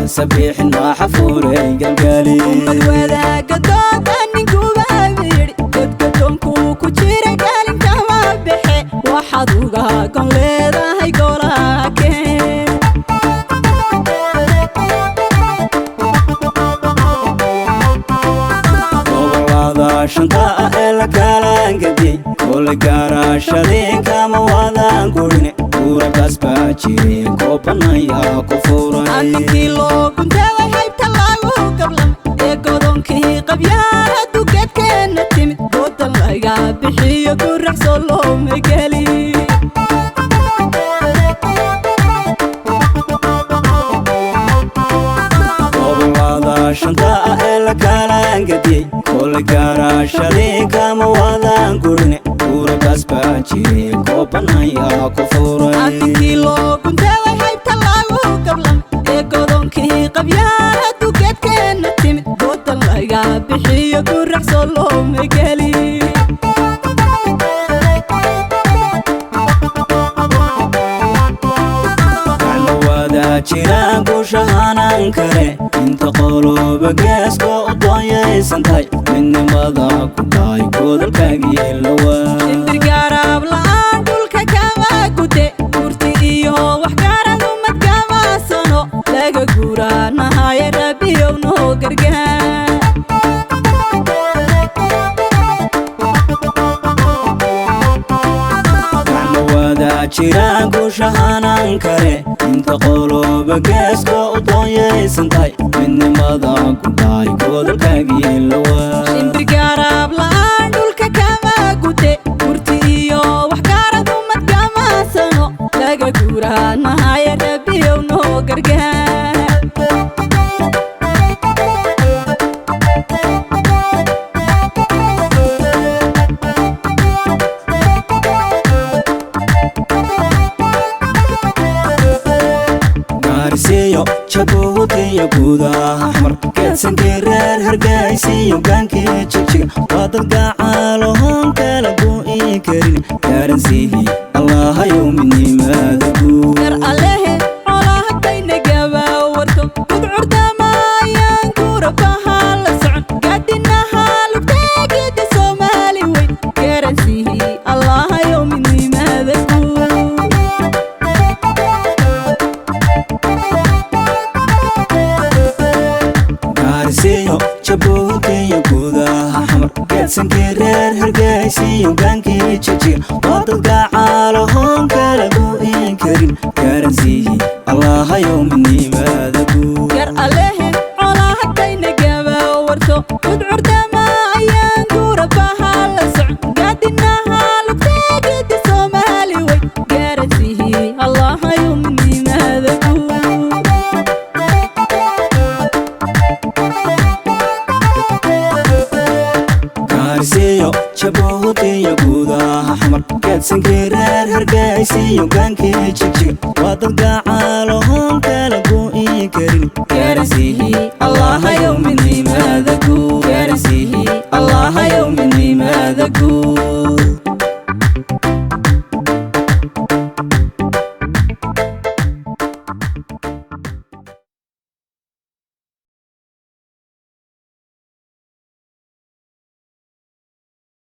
سبيح وحفوري قلقالي وذا قدود أنكو بابيري قد قدونكو كجيرا قالين كما بحي وحدوغا قن ليدا هاي قولاكي والله شنطاء إلا كالان قدي كل قارا شدين كما وادان قولني كورا كاسباجي كوبانا يا كفوري أنكي لو كنت وحيب تلاغو قبلا قدونكي قبيانا دوكت كينا تيمد قوتا لايقا بحي قرح صولو مقالي شنطاء إلا كالان قدي كل قارا شدين كما وادان قولني كورا كاسباجي كوبانا يا كفوري أنكي لو كنت وحيب تلاغو قبلا قدونكي قبيانا دوكت كينا تيمد قوتا لايقا بحي قرح صولو مقالي jiraan guushahaanaan kare inta qoloba geeska u dooyaysantahay midnimada ku dhahay godolkaagii lawaa indirgaaraab la'aan dhulka kama gude gurti iyo waxgaarad umad kama sano laga guuraanahaye rabbiyow noo gargaar jiraan guushahaanaan kare inta qoloba geeska u dooyaysantahay midnimada ku dhahay godolkaagii lawaa indirgaaraab la'aan dhulka kama gude gurti iyo waxgaarad umad kama sano laga guuraanahaye rabbiyow noo gargaar jabuutiyo guudaha xmar geedsankii reer hargaysiyo gaankii jigjiga waa dad gacaalohoon kala gu'i karin gaaransiihii allahayow midnimaada guud gar allehe colahadayna gabaawarto gudcurdamaayaan guurabaha la socon gaadinaha lugteegida soomaali weyn gaaransiihii allahayow midnimaada guud jabuutiyo guudaha xmar geedsankii reer hargaysiyo gaankii jigjiga waa dad gacaalohoon kala gu'i karin gaaransiihii allahayow midnimaada guud gar allehe colahadayna gabaawarto gudcurdamaayaan guurabaha la socon gaadinaha lugteegida soomaali weyn gaaransiihii allahayow midnimaada guud jabuutiyo guudaha xmar geedsankii reer hargaysiyo gaankii jigjiga waa dad gacaalohoon